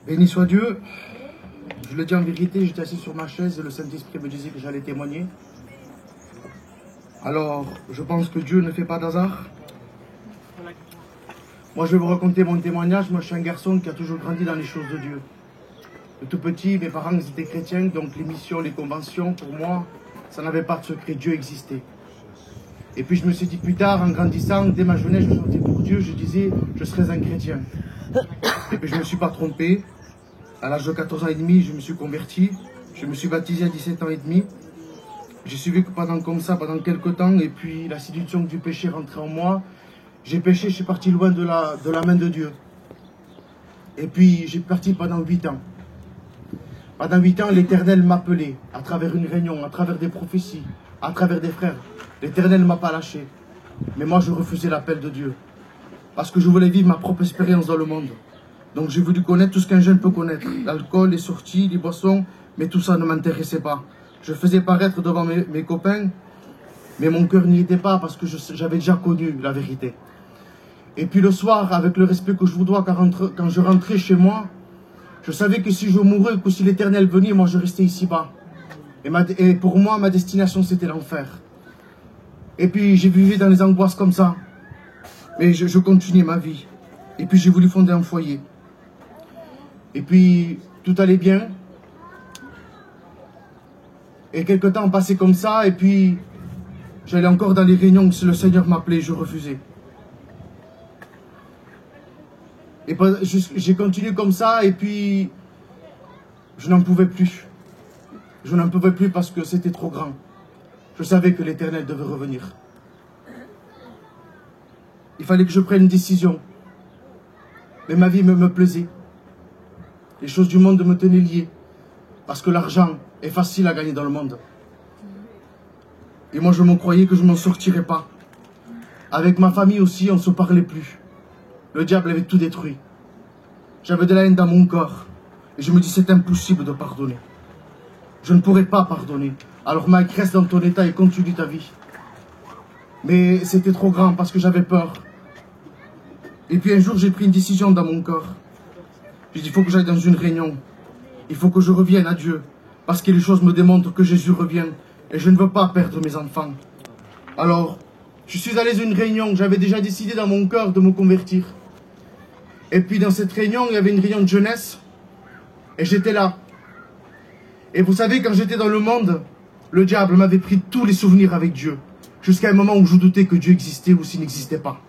Béni soit Dieu. Je le dis en vérité, j'étais assis sur ma chaise et le Saint-Esprit me disait que j'allais témoigner. Alors, je pense que Dieu ne fait pas d'hasard. Moi, je vais vous raconter mon témoignage. Moi, je suis un garçon qui a toujours grandi dans les choses de Dieu. De tout petit, mes parents étaient chrétiens, donc les missions, les conventions, pour moi, ça n'avait pas de secret. Dieu existait. Et puis, je me suis dit plus tard, en grandissant, dès ma jeunesse, je chantais pour Dieu, je disais, je serais un chrétien. Et puis, je ne me suis pas trompé. À l'âge de 14 ans et demi, je me suis converti. Je me suis baptisé à 17 ans et demi. J'ai suivi pendant quelques temps, et puis la séduction du péché rentrait en moi. J'ai péché, je suis parti loin de la main de Dieu. Et puis j'ai parti pendant 8 ans. Pendant 8 ans, l'Éternel m'appelait à travers une réunion, à travers des prophéties, à travers des frères. L'Éternel ne m'a pas lâché. Mais moi, je refusais l'appel de Dieu. Parce que je voulais vivre ma propre expérience dans le monde. Donc j'ai voulu connaître tout ce qu'un jeune peut connaître. L'alcool, les sorties, les boissons, mais tout ça ne m'intéressait pas. Je faisais paraître devant mes copains, mais mon cœur n'y était pas parce que j'avais déjà connu la vérité. Et puis le soir, avec le respect que je vous dois, quand je rentrais chez moi, je savais que si je mourais, que si l'Éternel venait, moi je restais ici-bas. Et pour moi, ma destination, c'était l'enfer. Et puis j'ai vécu dans les angoisses comme ça. Mais je continuais ma vie. Et puis j'ai voulu fonder un foyer. Et puis tout allait bien. Et quelques temps passé comme ça, et puis j'allais encore dans les réunions, si le Seigneur m'appelait, je refusais. Et j'ai continué comme ça, et puis je n'en pouvais plus. Je n'en pouvais plus parce que c'était trop grand. Je savais que l'Éternel devait revenir. Il fallait que je prenne une décision. Mais ma vie me plaisait. Les choses du monde me tenaient lié. Parce que l'argent est facile à gagner dans le monde. Et moi, je me croyais que je ne m'en sortirais pas. Avec ma famille aussi, on ne se parlait plus. Le diable avait tout détruit. J'avais de la haine dans mon corps. Et je me dis, c'est impossible de pardonner. Je ne pourrais pas pardonner. Alors Mike, reste dans ton état et continue ta vie. Mais c'était trop grand parce que j'avais peur. Et puis un jour, j'ai pris une décision dans mon corps. J'ai dit, il faut que j'aille dans une réunion. Il faut que je revienne à Dieu. Parce que les choses me démontrent que Jésus revient. Et je ne veux pas perdre mes enfants. Alors, je suis allé à une réunion. J'avais déjà décidé dans mon cœur de me convertir. Et puis dans cette réunion, il y avait une réunion de jeunesse. Et j'étais là. Et vous savez, quand j'étais dans le monde, le diable m'avait pris tous les souvenirs avec Dieu. Jusqu'à un moment où je doutais que Dieu existait ou s'il n'existait pas.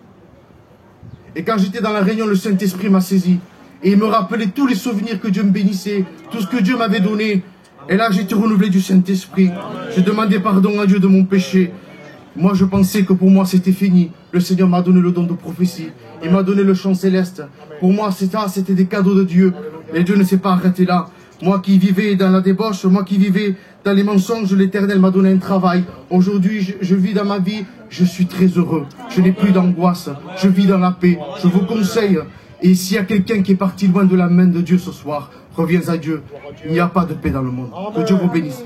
Et quand j'étais dans la réunion, le Saint-Esprit m'a saisi. Et il me rappelait tous les souvenirs que Dieu me bénissait, tout ce que Dieu m'avais donné. Et là, j'ai été renouvelé du Saint-Esprit. J'ai demandé pardon à Dieu de mon péché. Moi, je pensais que pour moi, c'était fini. Le Seigneur m'a donné le don de prophétie. Il m'a donné le chant céleste. Pour moi, c'était des cadeaux de Dieu. Et Dieu ne s'est pas arrêté là. Moi qui vivais dans la débauche, moi qui vivais dans les mensonges, l'Éternel m'a donné un travail. Aujourd'hui, je vis dans ma vie, je suis très heureux. Je n'ai plus d'angoisse. Je vis dans la paix. Je vous conseille. Et s'il y a quelqu'un qui est parti loin de la main de Dieu ce soir, reviens à Dieu. Il n'y a pas de paix dans le monde. Que Dieu vous bénisse.